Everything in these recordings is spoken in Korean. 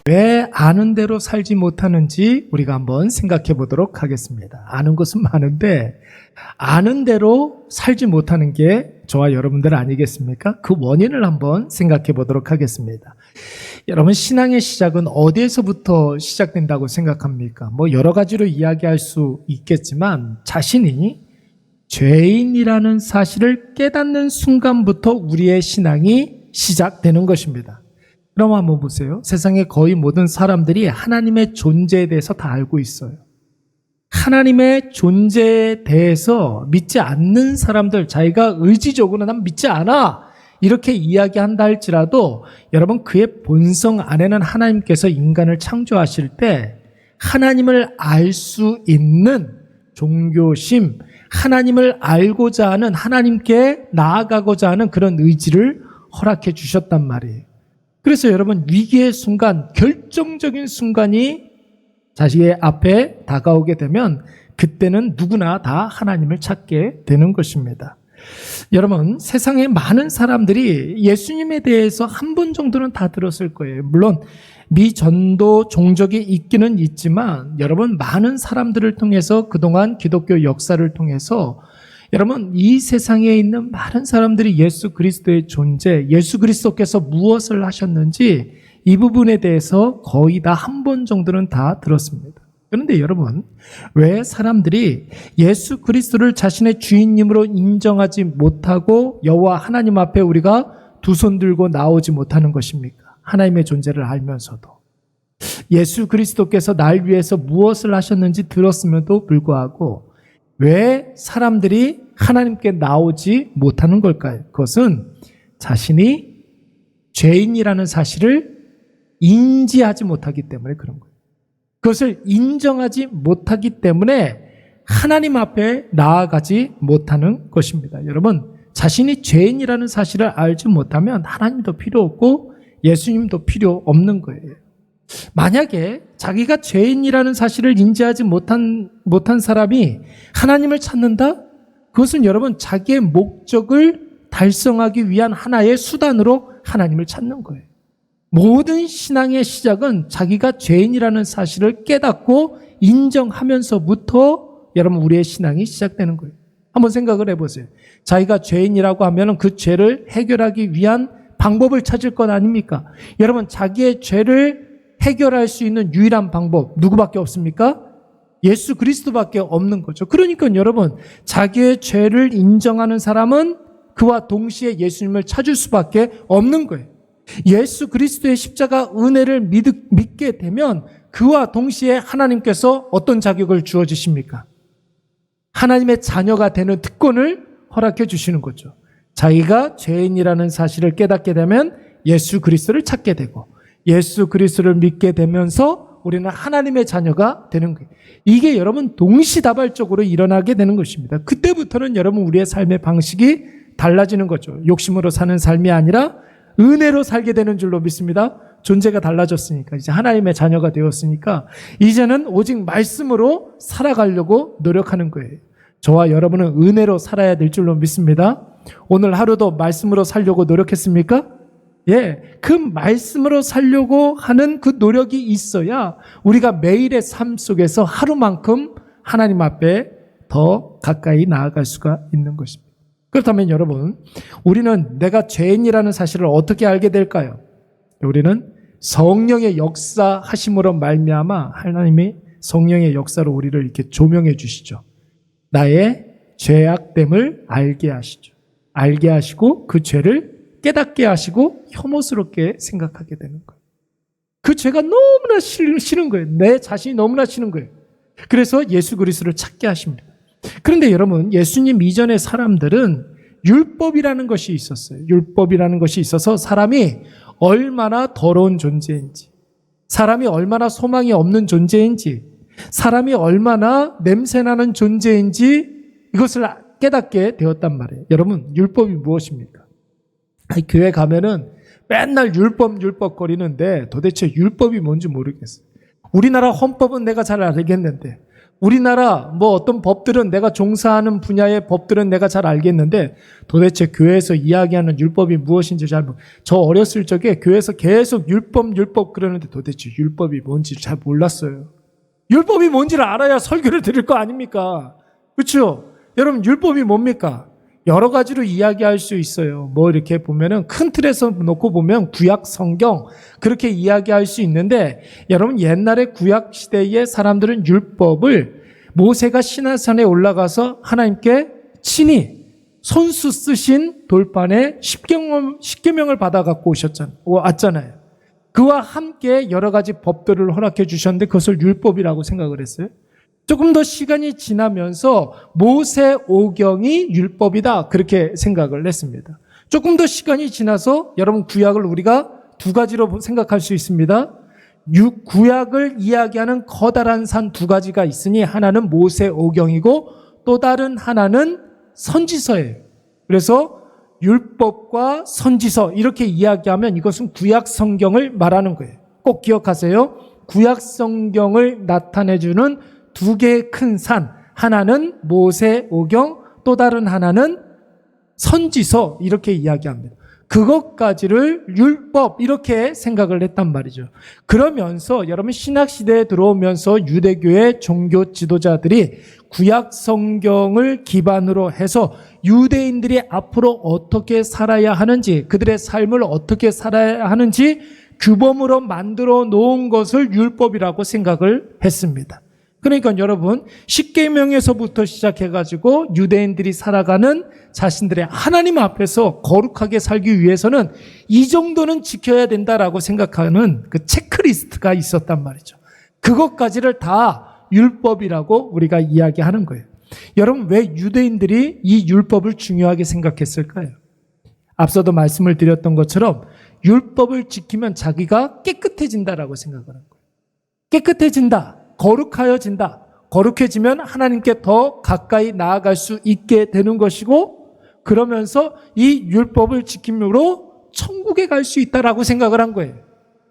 왜 아는 대로 살지 못하는지 우리가 한번 생각해 보도록 하겠습니다. 아는 것은 많은데 아는 대로 살지 못하는 게 저와 여러분들 아니겠습니까? 그 원인을 한번 생각해 보도록 하겠습니다. 여러분, 신앙의 시작은 어디에서부터 시작된다고 생각합니까? 여러 가지로 이야기할 수 있겠지만 자신이 죄인이라는 사실을 깨닫는 순간부터 우리의 신앙이 시작되는 것입니다. 그럼 한번 보세요. 세상의 거의 모든 사람들이 하나님의 존재에 대해서 다 알고 있어요. 하나님의 존재에 대해서 믿지 않는 사람들, 자기가 의지적으로 난 믿지 않아 이렇게 이야기한다 할지라도 여러분, 그의 본성 안에는 하나님께서 인간을 창조하실 때 하나님을 알 수 있는 종교심, 하나님을 알고자 하는, 하나님께 나아가고자 하는 그런 의지를 허락해 주셨단 말이에요. 그래서 여러분, 위기의 순간, 결정적인 순간이 자식의 앞에 다가오게 되면 그때는 누구나 다 하나님을 찾게 되는 것입니다. 여러분, 세상에 많은 사람들이 예수님에 대해서 한 번 정도는 다 들었을 거예요. 물론 미전도 종족이 있기는 있지만 여러분, 많은 사람들을 통해서 그동안 기독교 역사를 통해서 여러분, 이 세상에 있는 많은 사람들이 예수 그리스도의 존재, 예수 그리스도께서 무엇을 하셨는지 이 부분에 대해서 거의 다 한 번 정도는 다 들었습니다. 그런데 여러분, 왜 사람들이 예수 그리스도를 자신의 주인님으로 인정하지 못하고 여호와 하나님 앞에 우리가 두 손 들고 나오지 못하는 것입니까? 하나님의 존재를 알면서도. 예수 그리스도께서 날 위해서 무엇을 하셨는지 들었음에도 불구하고 왜 사람들이 하나님께 나오지 못하는 걸까요? 그것은 자신이 죄인이라는 사실을 인지하지 못하기 때문에 그런 거예요. 그것을 인정하지 못하기 때문에 하나님 앞에 나아가지 못하는 것입니다. 여러분, 자신이 죄인이라는 사실을 알지 못하면 하나님도 필요 없고 예수님도 필요 없는 거예요. 만약에 자기가 죄인이라는 사실을 인지하지 못한 사람이 하나님을 찾는다? 그것은 여러분, 자기의 목적을 달성하기 위한 하나의 수단으로 하나님을 찾는 거예요. 모든 신앙의 시작은 자기가 죄인이라는 사실을 깨닫고 인정하면서부터 여러분, 우리의 신앙이 시작되는 거예요. 한번 생각을 해보세요. 자기가 죄인이라고 하면 그 죄를 해결하기 위한 방법을 찾을 것 아닙니까? 여러분, 자기의 죄를 해결할 수 있는 유일한 방법 누구밖에 없습니까? 예수 그리스도밖에 없는 거죠. 그러니까 여러분, 자기의 죄를 인정하는 사람은 그와 동시에 예수님을 찾을 수밖에 없는 거예요. 예수 그리스도의 십자가 은혜를 믿게 되면 그와 동시에 하나님께서 어떤 자격을 주어주십니까? 하나님의 자녀가 되는 특권을 허락해 주시는 거죠. 자기가 죄인이라는 사실을 깨닫게 되면 예수 그리스도를 찾게 되고 예수 그리스도를 믿게 되면서 우리는 하나님의 자녀가 되는 거예요. 이게 여러분 동시다발적으로 일어나게 되는 것입니다. 그때부터는 여러분, 우리의 삶의 방식이 달라지는 거죠. 욕심으로 사는 삶이 아니라 은혜로 살게 되는 줄로 믿습니다. 존재가 달라졌으니까, 이제 하나님의 자녀가 되었으니까 이제는 오직 말씀으로 살아가려고 노력하는 거예요. 저와 여러분은 은혜로 살아야 될 줄로 믿습니다. 오늘 하루도 말씀으로 살려고 노력했습니까? 예, 그 말씀으로 살려고 하는 그 노력이 있어야 우리가 매일의 삶 속에서 하루만큼 하나님 앞에 더 가까이 나아갈 수가 있는 것입니다. 그렇다면 여러분, 우리는 내가 죄인이라는 사실을 어떻게 알게 될까요? 우리는 성령의 역사하심으로 말미암아 하나님이 성령의 역사로 우리를 이렇게 조명해 주시죠. 나의 죄악됨을 알게 하시죠. 알게 하시고 그 죄를 깨닫게 하시고 혐오스럽게 생각하게 되는 거예요. 그 죄가 너무나 싫은 거예요. 내 자신이 너무나 싫은 거예요. 그래서 예수 그리스도를 찾게 하십니다. 그런데 여러분, 예수님 이전의 사람들은 율법이라는 것이 있었어요. 율법이라는 것이 있어서 사람이 얼마나 더러운 존재인지, 사람이 얼마나 소망이 없는 존재인지, 사람이 얼마나 냄새나는 존재인지 이것을 깨닫게 되었단 말이에요. 여러분, 율법이 무엇입니까? 교회 가면은 맨날 율법 거리는데 도대체 율법이 뭔지 모르겠어요. 우리나라 헌법은 내가 잘 알겠는데 우리나라 뭐 어떤 법들은 내가 종사하는 분야의 법들은 내가 잘 알겠는데 도대체 교회에서 이야기하는 율법이 무엇인지 저 어렸을 적에 교회에서 계속 율법 그러는데 도대체 율법이 뭔지 잘 몰랐어요. 율법이 뭔지를 알아야 설교를 드릴 거 아닙니까? 그렇죠? 여러분 율법이 뭡니까? 여러 가지로 이야기할 수 있어요. 뭐 이렇게 보면은 큰 틀에서 놓고 보면 구약 성경 그렇게 이야기할 수 있는데 여러분 옛날에 구약 시대의 사람들은 율법을 모세가 시내산에 올라가서 하나님께 친히 손수 쓰신 돌판에 십계명을 받아 갖고 왔잖아요. 그와 함께 여러 가지 법들을 허락해 주셨는데 그것을 율법이라고 생각을 했어요. 조금 더 시간이 지나면서 모세오경이 율법이다 그렇게 생각을 했습니다. 조금 더 시간이 지나서 여러분 구약을 우리가 두 가지로 생각할 수 있습니다. 구약을 이야기하는 커다란 산 두 가지가 있으니 하나는 모세오경이고 또 다른 하나는 선지서예요. 그래서 율법과 선지서 이렇게 이야기하면 이것은 구약 성경을 말하는 거예요. 꼭 기억하세요. 구약 성경을 나타내주는 두 개의 큰 산, 하나는 모세오경, 또 다른 하나는 선지서 이렇게 이야기합니다. 그것까지를 율법 이렇게 생각을 했단 말이죠. 그러면서 여러분 신학시대에 들어오면서 유대교의 종교 지도자들이 구약 성경을 기반으로 해서 유대인들이 앞으로 어떻게 살아야 하는지 그들의 삶을 어떻게 살아야 하는지 규범으로 만들어 놓은 것을 율법이라고 생각을 했습니다. 그러니까 여러분 십계명에서부터 시작해가지고 유대인들이 살아가는 자신들의 하나님 앞에서 거룩하게 살기 위해서는 이 정도는 지켜야 된다라고 생각하는 그 체크리스트가 있었단 말이죠. 그것까지를 다 율법이라고 우리가 이야기하는 거예요. 여러분 왜 유대인들이 이 율법을 중요하게 생각했을까요? 앞서도 말씀을 드렸던 것처럼 율법을 지키면 자기가 깨끗해진다라고 생각을 한 거예요. 깨끗해진다. 거룩하여진다. 거룩해지면 하나님께 더 가까이 나아갈 수 있게 되는 것이고 그러면서 이 율법을 지킴으로 천국에 갈 수 있다라고 생각을 한 거예요.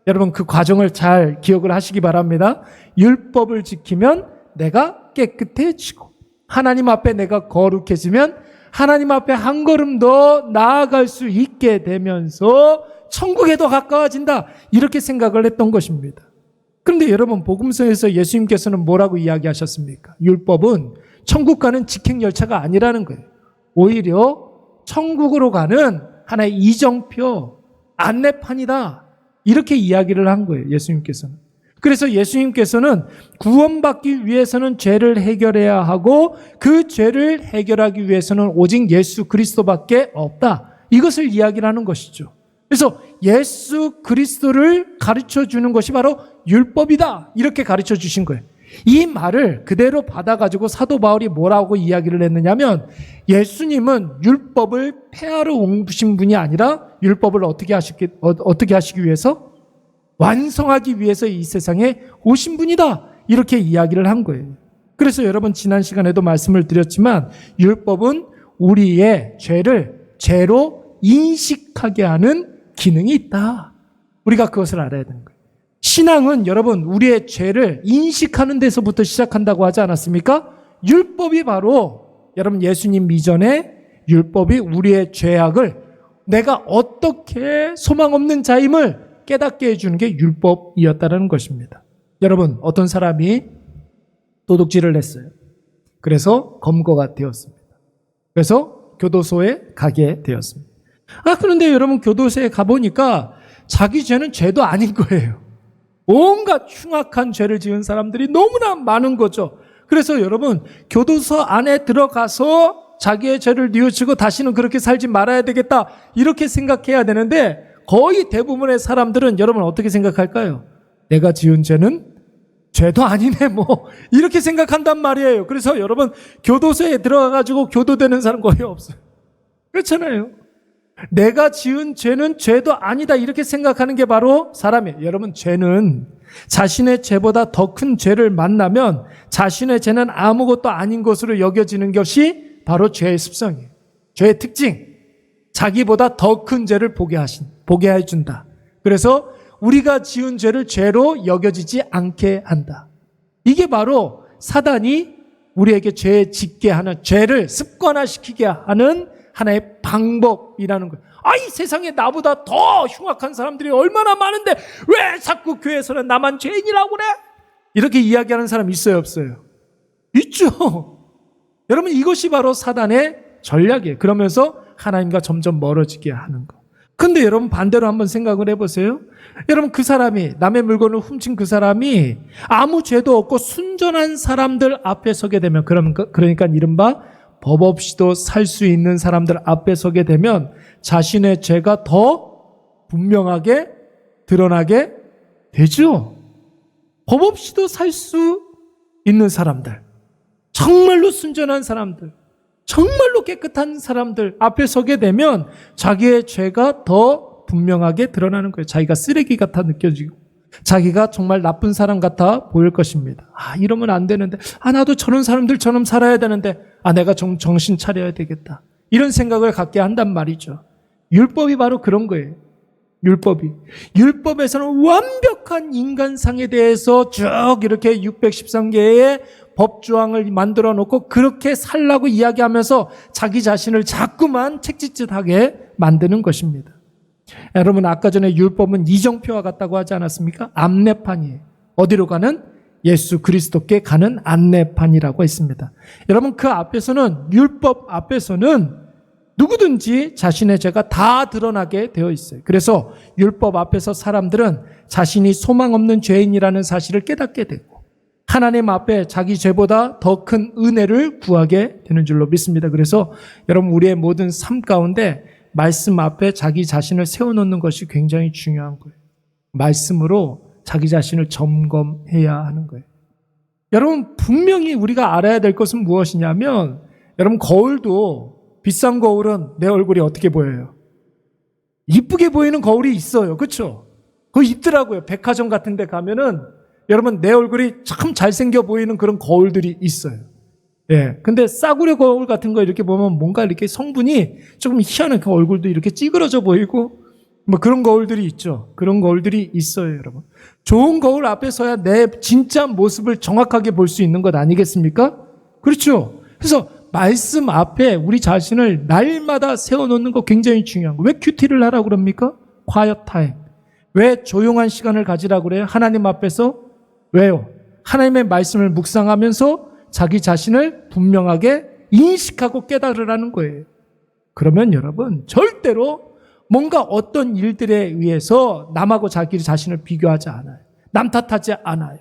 여러분 그 과정을 잘 기억을 하시기 바랍니다. 율법을 지키면 내가 깨끗해지고 하나님 앞에 내가 거룩해지면 하나님 앞에 한 걸음 더 나아갈 수 있게 되면서 천국에 더 가까워진다. 이렇게 생각을 했던 것입니다. 그런데 여러분 복음서에서 예수님께서는 뭐라고 이야기하셨습니까? 율법은 천국 가는 직행열차가 아니라는 거예요. 오히려 천국으로 가는 하나의 이정표, 안내판이다. 이렇게 이야기를 한 거예요. 예수님께서는. 그래서 예수님께서는 구원받기 위해서는 죄를 해결해야 하고 그 죄를 해결하기 위해서는 오직 예수 그리스도밖에 없다. 이것을 이야기를 하는 것이죠. 그래서 예수 그리스도를 가르쳐 주는 것이 바로 율법이다. 이렇게 가르쳐 주신 거예요. 이 말을 그대로 받아가지고 사도 바울이 뭐라고 이야기를 했느냐면 예수님은 율법을 폐하러 오신 분이 아니라 율법을 어떻게 하시기 위해서? 완성하기 위해서 이 세상에 오신 분이다. 이렇게 이야기를 한 거예요. 그래서 여러분 지난 시간에도 말씀을 드렸지만 율법은 우리의 죄를 죄로 인식하게 하는 기능이 있다. 우리가 그것을 알아야 되는 거예요. 신앙은 여러분 우리의 죄를 인식하는 데서부터 시작한다고 하지 않았습니까? 율법이 바로 여러분 예수님 이전에 율법이 우리의 죄악을 내가 어떻게 소망 없는 자임을 깨닫게 해주는 게 율법이었다는 것입니다. 여러분 어떤 사람이 도둑질을 했어요. 그래서 검거가 되었습니다. 그래서 교도소에 가게 되었습니다. 그런데 여러분 교도소에 가보니까 자기 죄는 죄도 아닌 거예요. 온갖 흉악한 죄를 지은 사람들이 너무나 많은 거죠. 그래서 여러분 교도소 안에 들어가서 자기의 죄를 뉘우치고 다시는 그렇게 살지 말아야 되겠다 이렇게 생각해야 되는데 거의 대부분의 사람들은 여러분 어떻게 생각할까요? 내가 지은 죄는 죄도 아니네 뭐 이렇게 생각한단 말이에요. 그래서 여러분 교도소에 들어가가지고 교도되는 사람 거의 없어요. 그렇잖아요. 내가 지은 죄는 죄도 아니다 이렇게 생각하는 게 바로 사람이에요. 여러분 죄는 자신의 죄보다 더 큰 죄를 만나면 자신의 죄는 아무것도 아닌 것으로 여겨지는 것이 바로 죄의 습성이에요. 죄의 특징. 자기보다 더 큰 죄를 보게 해준다. 그래서 우리가 지은 죄를 죄로 여겨지지 않게 한다. 이게 바로 사단이 우리에게 죄 짓게 하는, 죄를 습관화시키게 하는 하나의 방법이라는 거예요. 이 세상에 나보다 더 흉악한 사람들이 얼마나 많은데 왜 자꾸 교회에서는 나만 죄인이라고 그래? 이렇게 이야기하는 사람 있어요, 없어요? 있죠. 여러분, 이것이 바로 사단의 전략이에요. 그러면서 하나님과 점점 멀어지게 하는 거. 근데 여러분, 반대로 한번 생각을 해보세요. 여러분, 그 사람이, 남의 물건을 훔친 그 사람이 아무 죄도 없고 순전한 사람들 앞에 서게 되면, 그러니까 이른바 법 없이도 살 수 있는 사람들 앞에 서게 되면 자신의 죄가 더 분명하게 드러나게 되죠. 법 없이도 살 수 있는 사람들, 정말로 순전한 사람들, 정말로 깨끗한 사람들 앞에 서게 되면 자기의 죄가 더 분명하게 드러나는 거예요. 자기가 쓰레기 같아 느껴지고 자기가 정말 나쁜 사람 같아 보일 것입니다. 이러면 안 되는데, 나도 저런 사람들처럼 살아야 되는데, 내가 정신 차려야 되겠다, 이런 생각을 갖게 한단 말이죠. 율법이 바로 그런 거예요. 율법에서는 완벽한 인간상에 대해서 쭉 이렇게 613개의 법조항을 만들어 놓고 그렇게 살라고 이야기하면서 자기 자신을 자꾸만 책짓짓하게 만드는 것입니다. 여러분, 아까 전에 율법은 이정표와 같다고 하지 않았습니까? 안내판이에요. 어디로 가는? 예수 그리스도께 가는 안내판이라고 했습니다. 여러분, 그 앞에서는, 율법 앞에서는 누구든지 자신의 죄가 다 드러나게 되어 있어요. 그래서 율법 앞에서 사람들은 자신이 소망 없는 죄인이라는 사실을 깨닫게 되고 하나님 앞에 자기 죄보다 더 큰 은혜를 구하게 되는 줄로 믿습니다. 그래서 여러분, 우리의 모든 삶 가운데 말씀 앞에 자기 자신을 세워놓는 것이 굉장히 중요한 거예요. 말씀으로 자기 자신을 점검해야 하는 거예요. 여러분, 분명히 우리가 알아야 될 것은 무엇이냐면, 여러분, 거울도, 비싼 거울은 내 얼굴이 어떻게 보여요? 이쁘게 보이는 거울이 있어요. 그렇죠? 그거 있더라고요. 백화점 같은 데 가면은 여러분, 내 얼굴이 참 잘생겨 보이는 그런 거울들이 있어요. 근데 싸구려 거울 같은 거 이렇게 보면 뭔가 이렇게 성분이 조금 희한한, 그 얼굴도 이렇게 찌그러져 보이고 뭐 그런 거울들이 있죠. 그런 거울들이 있어요, 여러분. 좋은 거울 앞에 서야 내 진짜 모습을 정확하게 볼 수 있는 것 아니겠습니까? 그렇죠? 그래서 말씀 앞에 우리 자신을 날마다 세워놓는 거 굉장히 중요한 거예요. 왜 큐티를 하라고 그럽니까? quiet time. 왜 조용한 시간을 가지라고 그래요? 하나님 앞에서. 왜요? 하나님의 말씀을 묵상하면서 자기 자신을 분명하게 인식하고 깨달으라는 거예요. 그러면 여러분, 절대로 뭔가 어떤 일들에 의해서 남하고 자기 자신을 비교하지 않아요. 남 탓하지 않아요.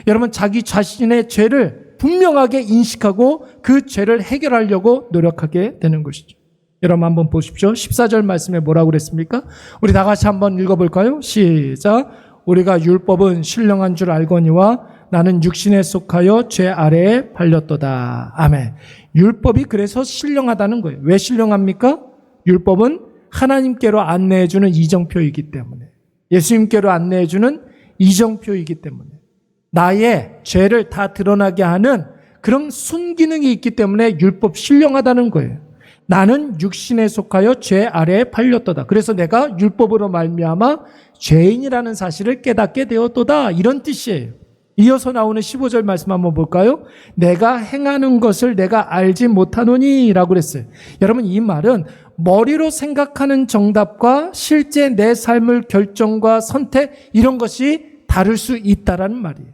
여러분, 자기 자신의 죄를 분명하게 인식하고 그 죄를 해결하려고 노력하게 되는 것이죠. 여러분, 한번 보십시오. 14절 말씀에 뭐라고 그랬습니까? 우리 다 같이 한번 읽어볼까요? 시작. 우리가 율법은 신령한 줄 알거니와 나는 육신에 속하여 죄 아래에 팔렸도다. 아멘. 율법이 그래서 신령하다는 거예요. 왜 신령합니까? 율법은 하나님께로 안내해주는 이정표이기 때문에, 예수님께로 안내해주는 이정표이기 때문에, 나의 죄를 다 드러나게 하는 그런 순기능이 있기 때문에 율법 신령하다는 거예요. 나는 육신에 속하여 죄 아래에 팔렸도다. 그래서 내가 율법으로 말미암아 죄인이라는 사실을 깨닫게 되었도다. 이런 뜻이에요. 이어서 나오는 15절 말씀 한번 볼까요? 내가 행하는 것을 내가 알지 못하노니 라고 그랬어요. 여러분, 이 말은 머리로 생각하는 정답과 실제 내 삶의 결정과 선택, 이런 것이 다를 수 있다라는 말이에요.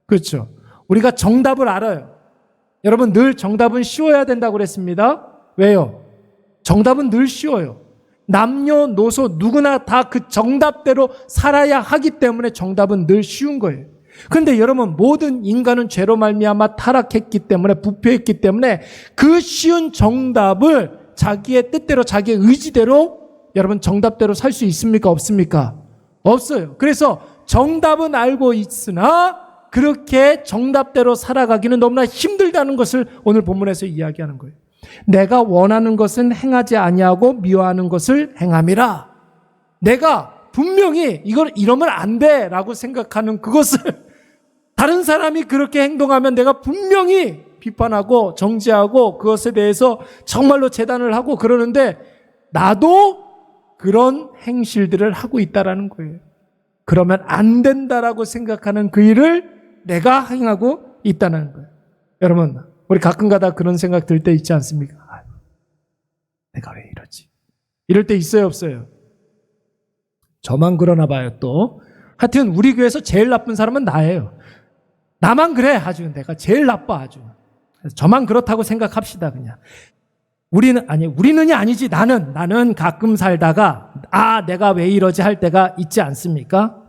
그렇죠? 우리가 정답을 알아요. 여러분, 늘 정답은 쉬워야 된다고 그랬습니다. 왜요? 정답은 늘 쉬워요. 남녀노소 누구나 다 그 정답대로 살아야 하기 때문에 정답은 늘 쉬운 거예요. 그런데 여러분, 모든 인간은 죄로 말미암아 타락했기 때문에, 부패했기 때문에 그 쉬운 정답을 자기의 뜻대로, 자기의 의지대로 여러분 정답대로 살 수 있습니까? 없습니까? 없어요. 그래서 정답은 알고 있으나 그렇게 정답대로 살아가기는 너무나 힘들다는 것을 오늘 본문에서 이야기하는 거예요. 내가 원하는 것은 행하지 아니하고 미워하는 것을 행함이라. 내가 분명히 이걸 이러면 안 돼라고 생각하는 그것을 다른 사람이 그렇게 행동하면 내가 분명히 비판하고 정죄하고 그것에 대해서 정말로 재단을 하고 그러는데, 나도 그런 행실들을 하고 있다라는 거예요. 그러면 안 된다라고 생각하는 그 일을 내가 행하고 있다는 거예요. 여러분, 우리 가끔가다 그런 생각 들 때 있지 않습니까? 아유, 내가 왜 이러지? 이럴 때 있어요, 없어요? 저만 그러나 봐요, 또. 하여튼 우리 교회에서 제일 나쁜 사람은 나예요. 나만 그래, 아주. 내가 제일 나빠, 아주. 저만 그렇다고 생각합시다, 그냥. 우리는이 아니지. 나는 가끔 살다가, 내가 왜 이러지 할 때가 있지 않습니까?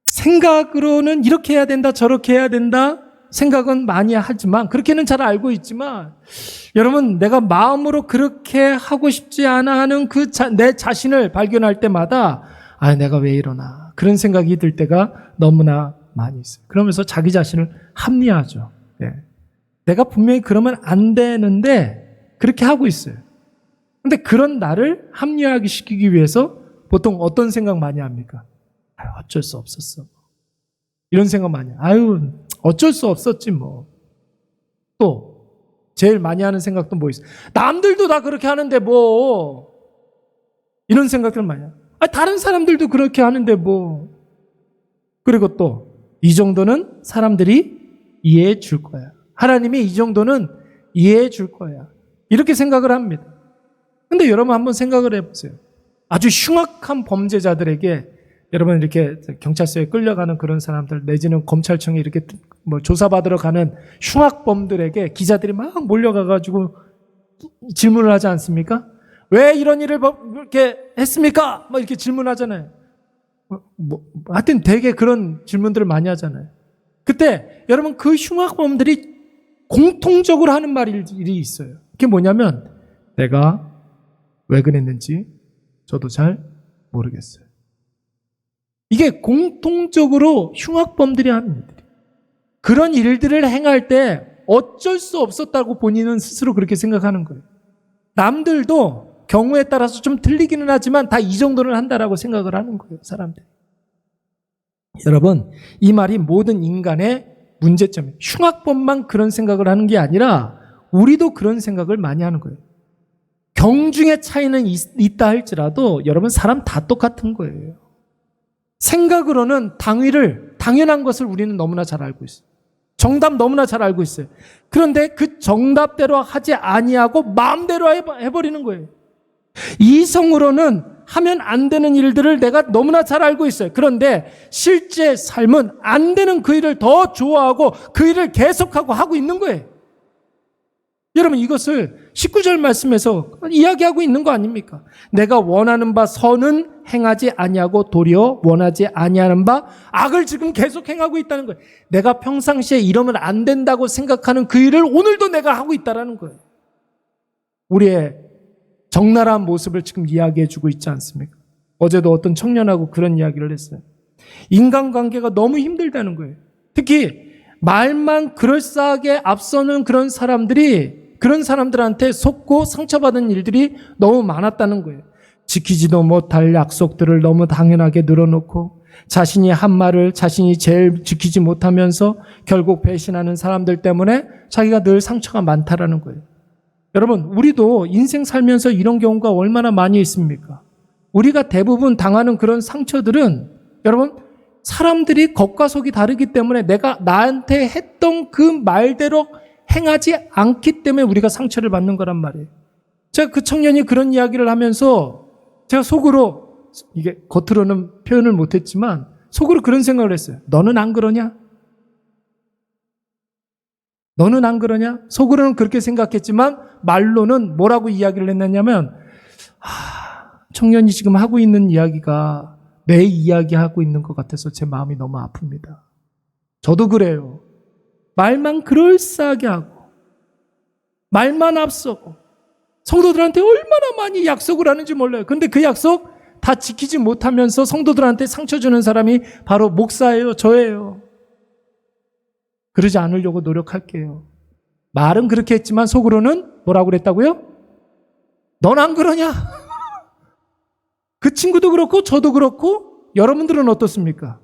생각으로는 이렇게 해야 된다, 저렇게 해야 된다, 생각은 많이 하지만, 그렇게는 잘 알고 있지만, 여러분, 내가 마음으로 그렇게 하고 싶지 않아 하는 내 자신을 발견할 때마다, 내가 왜 이러나. 그런 생각이 들 때가 너무나 많이 있어요. 그러면서 자기 자신을 합리화하죠. 네. 내가 분명히 그러면 안 되는데 그렇게 하고 있어요. 근데 그런 나를 합리화하기 시키기 위해서 보통 어떤 생각 많이 합니까? 어쩔 수 없었어. 이런 생각 많이 해요. 어쩔 수 없었지 뭐. 또 제일 많이 하는 생각도 뭐 있어요? 남들도 다 그렇게 하는데 뭐. 이런 생각들 많이 해요. 다른 사람들도 그렇게 하는데 뭐. 그리고 또 이 정도는 사람들이 이해해 줄 거야. 하나님이 이 정도는 이해해 줄 거야. 이렇게 생각을 합니다. 근데 여러분 한번 생각을 해보세요. 아주 흉악한 범죄자들에게 여러분 이렇게 경찰서에 끌려가는 그런 사람들 내지는 검찰청에 이렇게 뭐 조사받으러 가는 흉악범들에게 기자들이 막 몰려가가지고 질문을 하지 않습니까? 왜 이런 일을 이렇게 했습니까? 막 이렇게 질문하잖아요. 하여튼 되게 그런 질문들을 많이 하잖아요. 그때 여러분 그 흉악범들이 공통적으로 하는 말이 있어요. 그게 뭐냐면 내가 왜 그랬는지 저도 잘 모르겠어요. 이게 공통적으로 흉악범들이 하는 일들이에요. 그런 일들을 행할 때 어쩔 수 없었다고 본인은 스스로 그렇게 생각하는 거예요. 남들도 경우에 따라서 좀 틀리기는 하지만 다 이 정도는 한다라고 생각을 하는 거예요, 사람들이. 여러분, 이 말이 모든 인간의 문제점이에요. 흉악범만 그런 생각을 하는 게 아니라 우리도 그런 생각을 많이 하는 거예요. 경중의 차이는 있다 할지라도 여러분 사람 다 똑같은 거예요. 생각으로는 당연한 것을 우리는 너무나 잘 알고 있어요. 정답 너무나 잘 알고 있어요. 그런데 그 정답대로 하지 아니하고 마음대로 해버리는 거예요. 이성으로는 하면 안 되는 일들을 내가 너무나 잘 알고 있어요. 그런데 실제 삶은 안 되는 그 일을 더 좋아하고 그 일을 계속하고 하고 있는 거예요. 여러분 이것을 19절 말씀에서 이야기하고 있는 거 아닙니까? 내가 원하는 바 선은 행하지 아니하고 도리어 원하지 아니하는 바 악을 지금 계속 행하고 있다는 거예요. 내가 평상시에 이러면 안 된다고 생각하는 그 일을 오늘도 내가 하고 있다는 거예요. 우리의 적나라한 모습을 지금 이야기해 주고 있지 않습니까? 어제도 어떤 청년하고 그런 이야기를 했어요. 인간관계가 너무 힘들다는 거예요. 특히 말만 그럴싸하게 앞서는 그런 사람들한테 속고 상처받은 일들이 너무 많았다는 거예요. 지키지도 못할 약속들을 너무 당연하게 늘어놓고 자신이 한 말을 자신이 제일 지키지 못하면서 결국 배신하는 사람들 때문에 자기가 늘 상처가 많다라는 거예요. 여러분, 우리도 인생 살면서 이런 경우가 얼마나 많이 있습니까? 우리가 대부분 당하는 그런 상처들은 여러분, 사람들이 겉과 속이 다르기 때문에 내가 나한테 했던 그 말대로 행하지 않기 때문에 우리가 상처를 받는 거란 말이에요. 제가 그 청년이 그런 이야기를 하면서 제가 속으로, 이게 겉으로는 표현을 못했지만 속으로 그런 생각을 했어요. 너는 안 그러냐? 너는 안 그러냐? 속으로는 그렇게 생각했지만 말로는 뭐라고 이야기를 했느냐면 청년이 지금 하고 있는 이야기가 내 이야기하고 있는 것 같아서 제 마음이 너무 아픕니다. 저도 그래요. 말만 그럴싸하게 하고 말만 앞서고 성도들한테 얼마나 많이 약속을 하는지 몰라요. 그런데 그 약속 다 지키지 못하면서 성도들한테 상처 주는 사람이 바로 목사예요. 저예요. 그러지 않으려고 노력할게요. 말은 그렇게 했지만 속으로는 뭐라고 그랬다고요? 넌 안 그러냐? 그 친구도 그렇고 저도 그렇고 여러분들은 어떻습니까?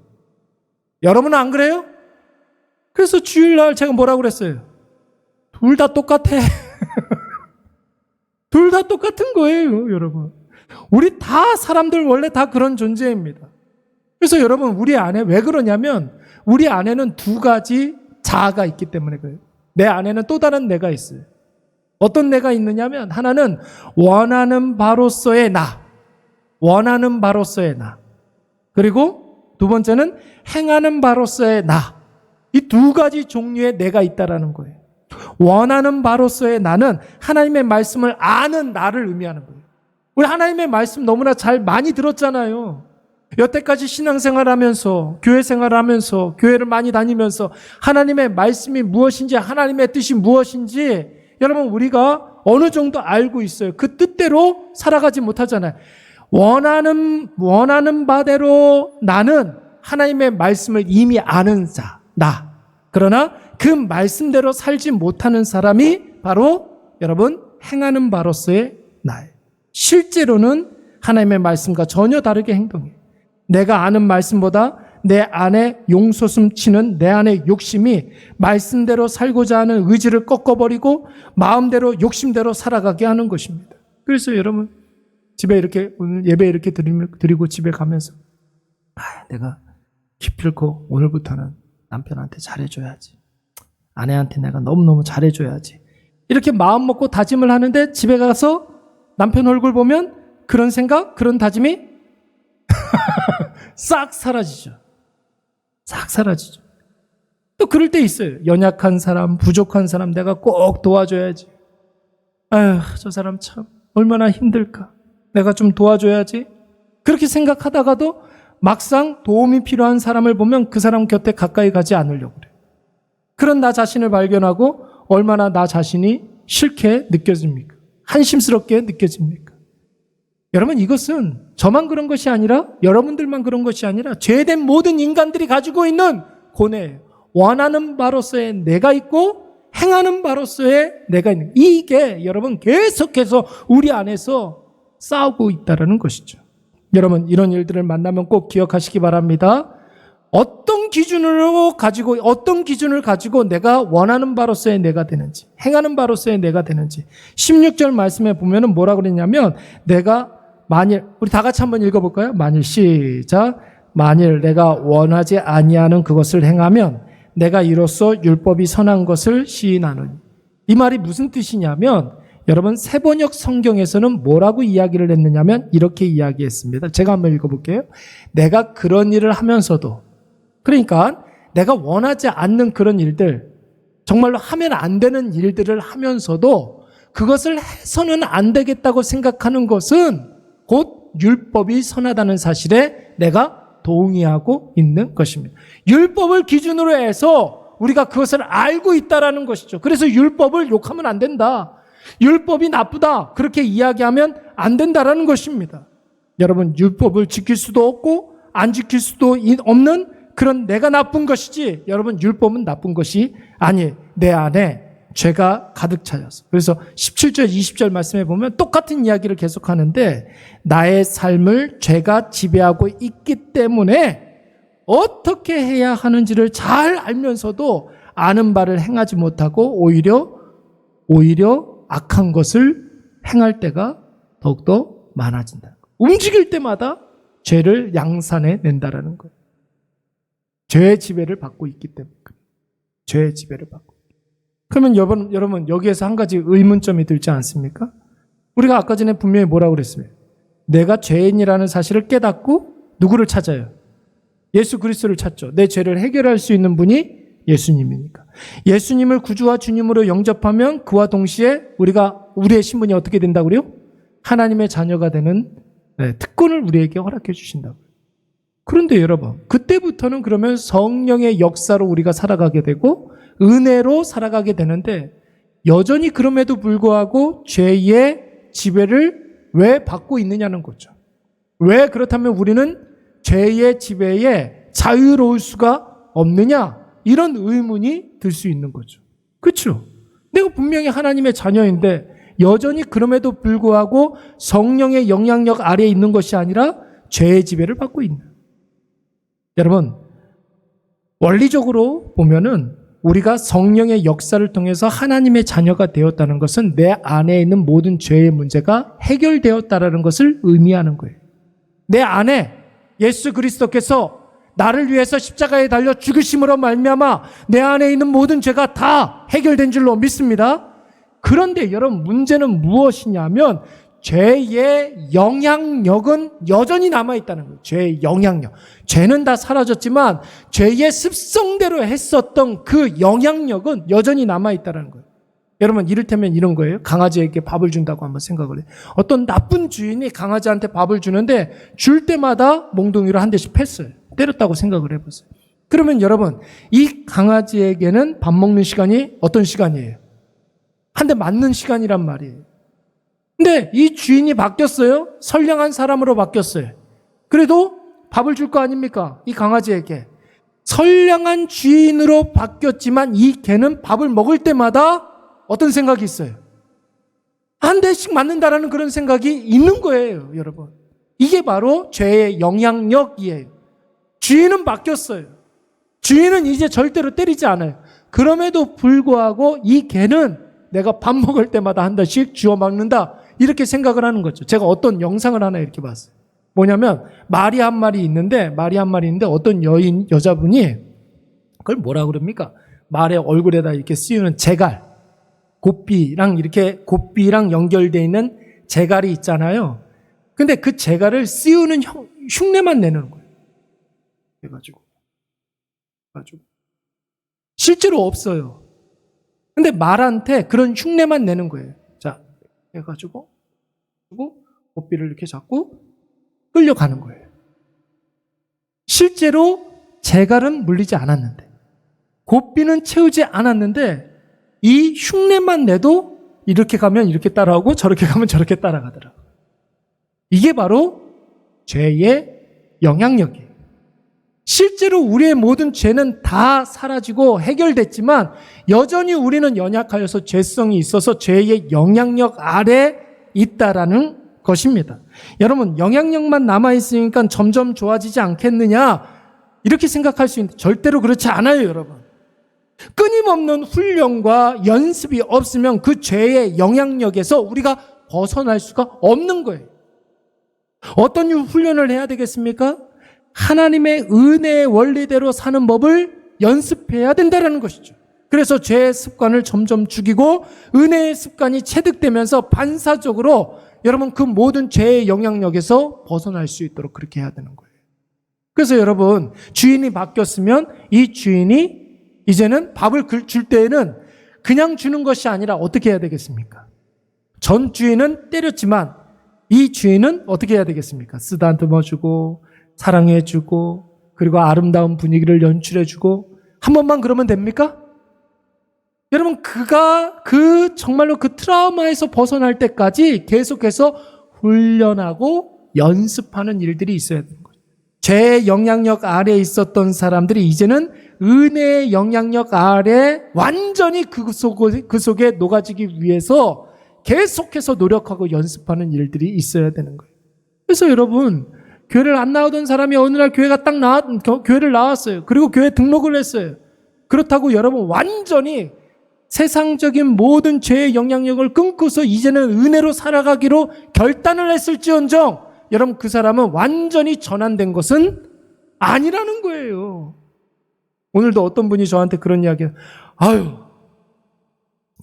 여러분은 안 그래요? 그래서 주일날 제가 뭐라고 그랬어요? 둘 다 똑같아. 둘 다 똑같은 거예요, 여러분. 우리 다 사람들 원래 다 그런 존재입니다. 그래서 여러분 우리 안에 왜 그러냐면 우리 안에는 두 가지 자아가 있기 때문에 그래요. 내 안에는 또 다른 내가 있어요. 어떤 내가 있느냐면 하나는 원하는 바로서의 나, 원하는 바로서의 나. 그리고 두 번째는 행하는 바로서의 나. 이 두 가지 종류의 내가 있다라는 거예요. 원하는 바로서의 나는 하나님의 말씀을 아는 나를 의미하는 거예요. 우리 하나님의 말씀 너무나 잘 많이 들었잖아요. 여태까지 신앙생활하면서 교회 생활하면서 교회를 많이 다니면서 하나님의 말씀이 무엇인지 하나님의 뜻이 무엇인지 여러분 우리가 어느 정도 알고 있어요. 그 뜻대로 살아가지 못하잖아요. 원하는 바대로 나는 하나님의 말씀을 이미 아는 자, 나. 그러나 그 말씀대로 살지 못하는 사람이 바로 여러분 행하는 바로서의 나예요. 실제로는 하나님의 말씀과 전혀 다르게 행동해요. 내가 아는 말씀보다 내 안에 용솟음 치는 내 안의 욕심이 말씀대로 살고자 하는 의지를 꺾어버리고 마음대로 욕심대로 살아가게 하는 것입니다. 그래서 여러분 집에 이렇게 오늘 예배 이렇게 드리고 집에 가면서 내가 기필코 오늘부터는 남편한테 잘해줘야지. 아내한테 내가 너무너무 잘해줘야지. 이렇게 마음 먹고 다짐을 하는데 집에 가서 남편 얼굴 보면 그런 생각, 그런 다짐이 싹 사라지죠. 싹 사라지죠. 또 그럴 때 있어요. 연약한 사람, 부족한 사람 내가 꼭 도와줘야지. 아휴, 저 사람 참 얼마나 힘들까. 내가 좀 도와줘야지. 그렇게 생각하다가도 막상 도움이 필요한 사람을 보면 그 사람 곁에 가까이 가지 않으려고 그래요. 그런 나 자신을 발견하고 얼마나 나 자신이 싫게 느껴집니까? 한심스럽게 느껴집니까? 여러분 이것은 저만 그런 것이 아니라 여러분들만 그런 것이 아니라 죄된 모든 인간들이 가지고 있는 고뇌예요. 원하는 바로서의 내가 있고 행하는 바로서의 내가 있는 이게 여러분 계속해서 우리 안에서 싸우고 있다는 것이죠. 여러분 이런 일들을 만나면 꼭 기억하시기 바랍니다. 어떤 기준을 가지고 내가 원하는 바로서의 내가 되는지 행하는 바로서의 내가 되는지 16절 말씀에 보면은 뭐라고 그랬냐면 내가 만일 우리 다 같이 한번 읽어볼까요? 만일 시작 만일 내가 원하지 아니하는 그것을 행하면 내가 이로써 율법이 선한 것을 시인하노니 이 말이 무슨 뜻이냐면 여러분 세번역 성경에서는 뭐라고 이야기를 했느냐면 이렇게 이야기했습니다. 제가 한번 읽어볼게요. 내가 그런 일을 하면서도 그러니까 내가 원하지 않는 그런 일들 정말로 하면 안 되는 일들을 하면서도 그것을 해서는 안 되겠다고 생각하는 것은 곧 율법이 선하다는 사실에 내가 동의하고 있는 것입니다. 율법을 기준으로 해서 우리가 그것을 알고 있다라는 것이죠. 그래서 율법을 욕하면 안 된다. 율법이 나쁘다. 그렇게 이야기하면 안 된다라는 것입니다. 여러분 율법을 지킬 수도 없고 안 지킬 수도 없는 그런 내가 나쁜 것이지 여러분 율법은 나쁜 것이 아니에요. 내 안에 죄가 가득 차여서. 그래서 17절 20절 말씀에 보면 똑같은 이야기를 계속하는데 나의 삶을 죄가 지배하고 있기 때문에 어떻게 해야 하는지를 잘 알면서도 아는 바를 행하지 못하고 오히려 악한 것을 행할 때가 더욱더 많아진다. 움직일 때마다 죄를 양산해 낸다라는 거예요. 죄의 지배를 받고 있기 때문에. 죄의 지배를 받고. 그러면 여러분 여기에서 한 가지 의문점이 들지 않습니까? 우리가 아까 전에 분명히 뭐라고 그랬어요? 내가 죄인이라는 사실을 깨닫고 누구를 찾아요? 예수 그리스도를 찾죠. 내 죄를 해결할 수 있는 분이 예수님이니까. 예수님을 구주와 주님으로 영접하면 그와 동시에 우리의 신분이 어떻게 된다고 그래요? 하나님의 자녀가 되는 특권을 우리에게 허락해 주신다고. 그런데 여러분, 그때부터는 그러면 성령의 역사로 우리가 살아가게 되고 은혜로 살아가게 되는데 여전히 그럼에도 불구하고 죄의 지배를 왜 받고 있느냐는 거죠. 왜 그렇다면 우리는 죄의 지배에 자유로울 수가 없느냐? 이런 의문이 들 수 있는 거죠. 그렇죠? 내가 분명히 하나님의 자녀인데 여전히 그럼에도 불구하고 성령의 영향력 아래에 있는 것이 아니라 죄의 지배를 받고 있는. 여러분, 원리적으로 보면은 우리가 성령의 역사를 통해서 하나님의 자녀가 되었다는 것은 내 안에 있는 모든 죄의 문제가 해결되었다는 것을 의미하는 거예요. 내 안에 예수 그리스도께서 나를 위해서 십자가에 달려 죽으심으로 말미암아 내 안에 있는 모든 죄가 다 해결된 줄로 믿습니다. 그런데 여러분, 문제는 무엇이냐면 죄의 영향력은 여전히 남아있다는 거예요. 죄의 영향력. 죄는 다 사라졌지만 죄의 습성대로 했었던 그 영향력은 여전히 남아있다는 거예요. 여러분, 이를테면 이런 거예요. 강아지에게 밥을 준다고 한번 생각을 해요. 어떤 나쁜 주인이 강아지한테 밥을 주는데 줄 때마다 몽둥이로 한 대씩 팼어요. 때렸다고 생각을 해보세요. 그러면 여러분, 이 강아지에게는 밥 먹는 시간이 어떤 시간이에요? 한 대 맞는 시간이란 말이에요. 근데 이 주인이 바뀌었어요. 선량한 사람으로 바뀌었어요. 그래도 밥을 줄 거 아닙니까? 이 강아지에게. 선량한 주인으로 바뀌었지만 이 개는 밥을 먹을 때마다 어떤 생각이 있어요? 한 대씩 맞는다라는 그런 생각이 있는 거예요, 여러분. 이게 바로 죄의 영향력이에요. 주인은 바뀌었어요. 주인은 이제 절대로 때리지 않아요. 그럼에도 불구하고 이 개는 내가 밥 먹을 때마다 한 대씩 쥐어 막는다, 이렇게 생각을 하는 거죠. 제가 어떤 영상을 하나 이렇게 봤어요. 뭐냐면 말이 한 마리 있는데 어떤 여자분이 그걸 뭐라 그럽니까? 말의 얼굴에다 이렇게 씌우는 제갈, 고삐랑 연결되어 있는 제갈이 있잖아요. 근데 그 제갈을 씌우는 흉내만 내는 거예요. 해가지고 실제로 없어요. 근데 말한테 그런 흉내만 내는 거예요. 자, 해가지고 고삐를 이렇게 잡고 끌려가는 거예요. 실제로 제갈은 물리지 않았는데, 고삐는 채우지 않았는데, 이 흉내만 내도 이렇게 가면 이렇게 따라오고 저렇게 가면 저렇게 따라가더라고요. 이게 바로 죄의 영향력이에요. 실제로 우리의 모든 죄는 다 사라지고 해결됐지만 여전히 우리는 연약하여서 죄성이 있어서 죄의 영향력 아래 있다라는 것입니다. 여러분, 영향력만 남아있으니까 점점 좋아지지 않겠느냐, 이렇게 생각할 수 있는데 절대로 그렇지 않아요, 여러분. 끊임없는 훈련과 연습이 없으면 그 죄의 영향력에서 우리가 벗어날 수가 없는 거예요. 어떤 훈련을 해야 되겠습니까? 하나님의 은혜의 원리대로 사는 법을 연습해야 된다는 것이죠. 그래서 죄의 습관을 점점 죽이고 은혜의 습관이 체득되면서 반사적으로 여러분 그 모든 죄의 영향력에서 벗어날 수 있도록 그렇게 해야 되는 거예요. 그래서 여러분, 주인이 바뀌었으면 이 주인이 이제는 밥을 줄 때에는 그냥 주는 것이 아니라 어떻게 해야 되겠습니까? 전 주인은 때렸지만 이 주인은 어떻게 해야 되겠습니까? 쓰다듬어 주고 사랑해 주고 그리고 아름다운 분위기를 연출해 주고 한 번만 그러면 됩니까? 여러분, 그가 정말로 그 트라우마에서 벗어날 때까지 계속해서 훈련하고 연습하는 일들이 있어야 되는 거예요. 죄의 영향력 아래에 있었던 사람들이 이제는 은혜의 영향력 아래 완전히 그 속에 녹아지기 위해서 계속해서 노력하고 연습하는 일들이 있어야 되는 거예요. 그래서 여러분, 교회를 안 나오던 사람이 어느 날 교회를 나왔어요. 그리고 교회 등록을 했어요. 그렇다고 여러분 완전히 세상적인 모든 죄의 영향력을 끊고서 이제는 은혜로 살아가기로 결단을 했을지언정 여러분, 그 사람은 완전히 전환된 것은 아니라는 거예요. 오늘도 어떤 분이 저한테 그런 이야기를,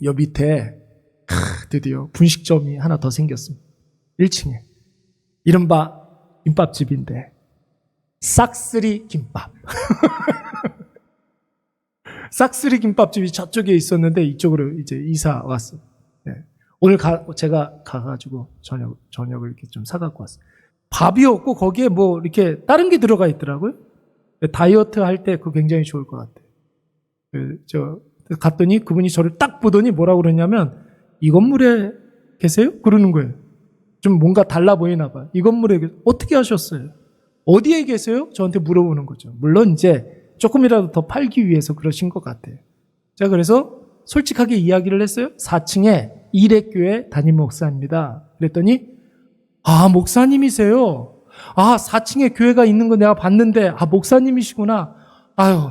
여 밑에 드디어 분식점이 하나 더 생겼습니다. 1층에. 이른바 김밥집인데 싹쓸이 김밥. 싹쓸이 김밥집이 저쪽에 있었는데 이쪽으로 이제 이사 왔어요. 네. 오늘 제가 가가지고 저녁을 이렇게 좀 사갖고 왔어요. 밥이 없고 거기에 뭐 이렇게 다른 게 들어가 있더라고요. 다이어트 할 때 그거 굉장히 좋을 것 같아요. 갔더니 그분이 저를 딱 보더니 뭐라고 그러냐면, 이 건물에 계세요? 그러는 거예요. 좀 뭔가 달라 보이나 봐요. 이 건물에 어떻게 하셨어요? 어디에 계세요? 저한테 물어보는 거죠. 물론 이제 조금이라도 더 팔기 위해서 그러신 것 같아요. 제가 그래서 솔직하게 이야기를 했어요. 4층에 이례교회 담임 목사입니다. 그랬더니 목사님이세요? 4층에 교회가 있는 거 내가 봤는데 목사님이시구나.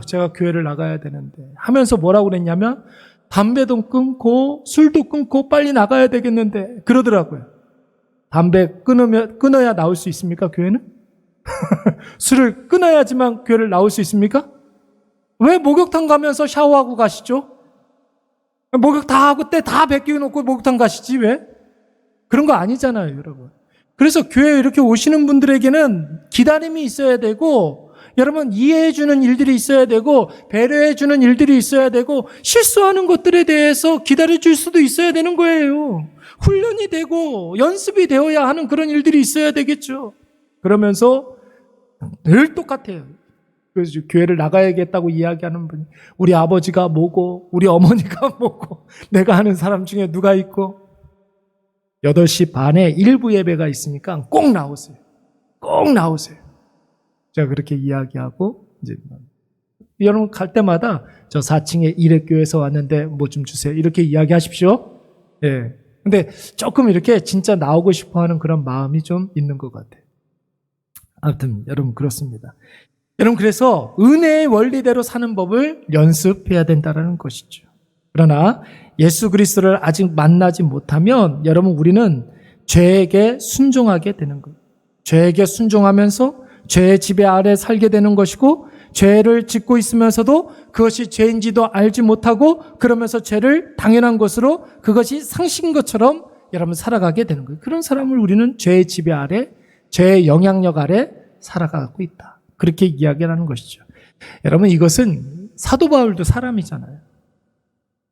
제가 교회를 나가야 되는데 하면서 뭐라고 그랬냐면, 담배도 끊고 술도 끊고 빨리 나가야 되겠는데 그러더라고요. 담배 끊어야 나올 수 있습니까, 교회는? 술을 끊어야지만 교회를 나올 수 있습니까? 왜 목욕탕 가면서 샤워하고 가시죠? 목욕 다 하고 때 다 벗겨놓고 목욕탕 가시지 왜? 그런 거 아니잖아요, 여러분. 그래서 교회에 이렇게 오시는 분들에게는 기다림이 있어야 되고, 여러분 이해해주는 일들이 있어야 되고, 배려해주는 일들이 있어야 되고, 실수하는 것들에 대해서 기다려줄 수도 있어야 되는 거예요. 훈련이 되고 연습이 되어야 하는 그런 일들이 있어야 되겠죠. 그러면서 늘 똑같아요. 그래서 교회를 나가야겠다고 이야기하는 분이 우리 아버지가 뭐고 우리 어머니가 뭐고 내가 아는 사람 중에 누가 있고 8시 반에 일부 예배가 있으니까 꼭 나오세요. 꼭 나오세요. 제가 그렇게 이야기하고 이제 여러분 갈 때마다 저 4층에 일회교회에서 왔는데 뭐 좀 주세요. 이렇게 이야기하십시오. 예. 근데 조금 이렇게 진짜 나오고 싶어 하는 그런 마음이 좀 있는 것 같아요. 아무튼 여러분 그렇습니다. 여러분 그래서 은혜의 원리대로 사는 법을 연습해야 된다는 것이죠. 그러나 예수 그리스도를 아직 만나지 못하면 여러분 우리는 죄에게 순종하게 되는 거예요. 죄에게 순종하면서 죄의 지배 아래 살게 되는 것이고 죄를 짓고 있으면서도 그것이 죄인지도 알지 못하고 그러면서 죄를 당연한 것으로 그것이 상식인 것처럼 여러분 살아가게 되는 거예요. 그런 사람을 우리는 죄의 지배 아래 죄의 영향력 아래 살아가고 있다. 그렇게 이야기하는 것이죠. 여러분 이것은 사도 바울도 사람이잖아요.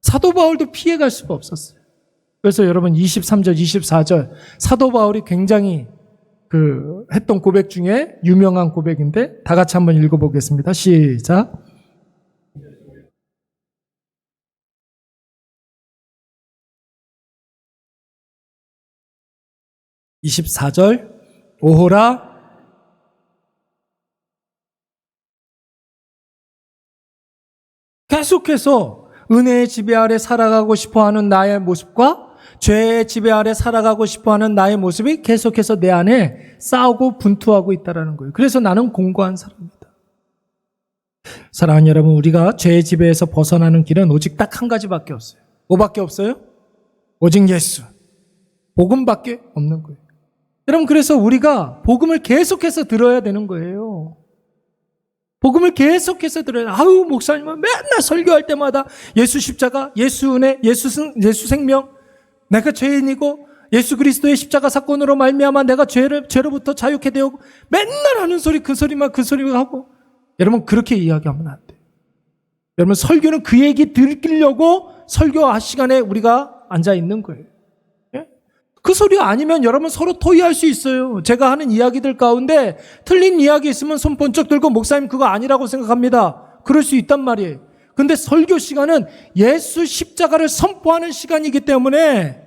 사도 바울도 피해갈 수가 없었어요. 그래서 여러분 23절, 24절 사도 바울이 굉장히 했던 고백 중에 유명한 고백인데 다 같이 한번 읽어보겠습니다. 시작. (24절) 오호라 계속해서 은혜의 지배 아래 살아가고 싶어하는 나의 모습과 죄의 지배 아래 살아가고 싶어하는 나의 모습이 계속해서 내 안에 싸우고 분투하고 있다는 거예요. 그래서 나는 공고한 사람이다. 사랑하는 여러분, 우리가 죄의 지배에서 벗어나는 길은 오직 딱 한 가지밖에 없어요. 뭐밖에 없어요? 오직 예수. 복음밖에 없는 거예요. 여러분 그래서 우리가 복음을 계속해서 들어야 되는 거예요. 복음을 계속해서 들어야 돼요. 아유 목사님은 맨날 설교할 때마다 예수 십자가, 예수 은혜, 예수 생명, 내가 죄인이고 예수 그리스도의 십자가 사건으로 말미암아 내가 죄로부터 자유케 되었고 맨날 하는 소리 그 소리만 하고 여러분 그렇게 이야기하면 안 돼요. 여러분 설교는 그 얘기 들으려고 설교 시간에 우리가 앉아 있는 거예요. 그 소리 아니면 여러분 서로 토의할 수 있어요. 제가 하는 이야기들 가운데 틀린 이야기 있으면 손 번쩍 들고 목사님 그거 아니라고 생각합니다. 그럴 수 있단 말이에요. 근데 설교 시간은 예수 십자가를 선포하는 시간이기 때문에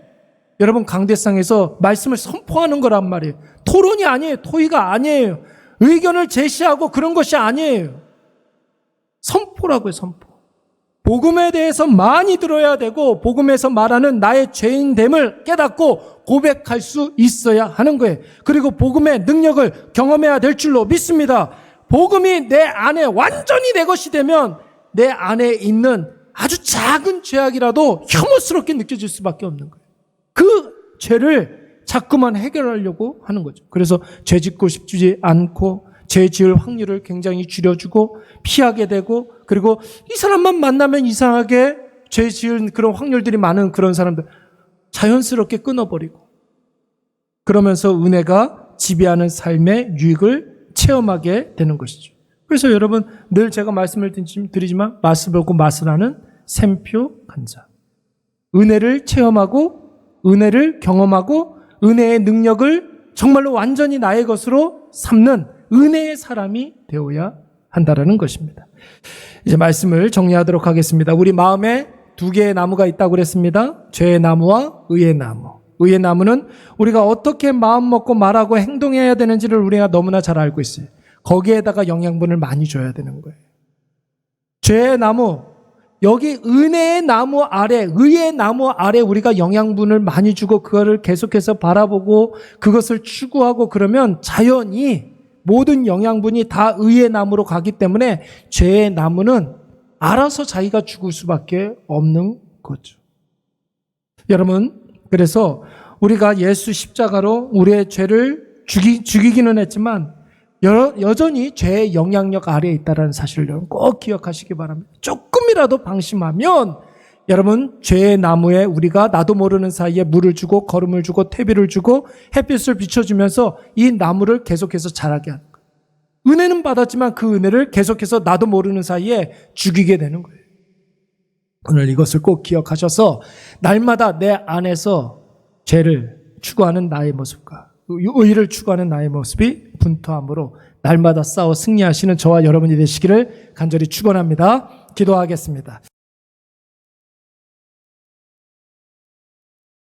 여러분 강대상에서 말씀을 선포하는 거란 말이에요. 토론이 아니에요. 토의가 아니에요. 의견을 제시하고 그런 것이 아니에요. 선포라고요. 선포. 복음에 대해서 많이 들어야 되고 복음에서 말하는 나의 죄인됨을 깨닫고 고백할 수 있어야 하는 거예요. 그리고 복음의 능력을 경험해야 될 줄로 믿습니다. 복음이 내 안에 완전히 내 것이 되면 내 안에 있는 아주 작은 죄악이라도 혐오스럽게 느껴질 수밖에 없는 거예요. 그 죄를 자꾸만 해결하려고 하는 거죠. 그래서 죄 짓고 싶지 않고 죄 지을 확률을 굉장히 줄여주고 피하게 되고 그리고 이 사람만 만나면 이상하게 죄 지은 그런 확률들이 많은 그런 사람들 자연스럽게 끊어버리고 그러면서 은혜가 지배하는 삶의 유익을 체험하게 되는 것이죠. 그래서 여러분 늘 제가 말씀을 드리지만 맛을 보고 맛을 아는 샘표 간자. 은혜를 체험하고 은혜를 경험하고 은혜의 능력을 정말로 완전히 나의 것으로 삼는 은혜의 사람이 되어야 한다는 것입니다. 이제 말씀을 정리하도록 하겠습니다. 우리 마음에 2개의 나무가 있다고 그랬습니다. 죄의 나무와 의의 나무. 의의 나무는 우리가 어떻게 마음 먹고 말하고 행동해야 되는지를 우리가 너무나 잘 알고 있어요. 거기에다가 영양분을 많이 줘야 되는 거예요. 죄의 나무, 여기 은혜의 나무 아래, 의의 나무 아래 우리가 영양분을 많이 주고 그거를 계속해서 바라보고 그것을 추구하고 그러면 자연히 모든 영양분이 다 의의 나무로 가기 때문에 죄의 나무는 알아서 자기가 죽을 수밖에 없는 거죠. 여러분, 그래서 우리가 예수 십자가로 우리의 죄를 죽이기는 했지만 여전히 죄의 영향력 아래에 있다는 사실을 여러분 꼭 기억하시기 바랍니다. 조금이라도 방심하면 여러분 죄의 나무에 우리가 나도 모르는 사이에 물을 주고 거름을 주고 퇴비를 주고 햇빛을 비춰주면서 이 나무를 계속해서 자라게 하는 거예요. 은혜는 받았지만 그 은혜를 계속해서 나도 모르는 사이에 죽이게 되는 거예요. 오늘 이것을 꼭 기억하셔서 날마다 내 안에서 죄를 추구하는 나의 모습과 의를 추구하는 나의 모습이 분투함으로 날마다 싸워 승리하시는 저와 여러분이 되시기를 간절히 축원합니다. 기도하겠습니다.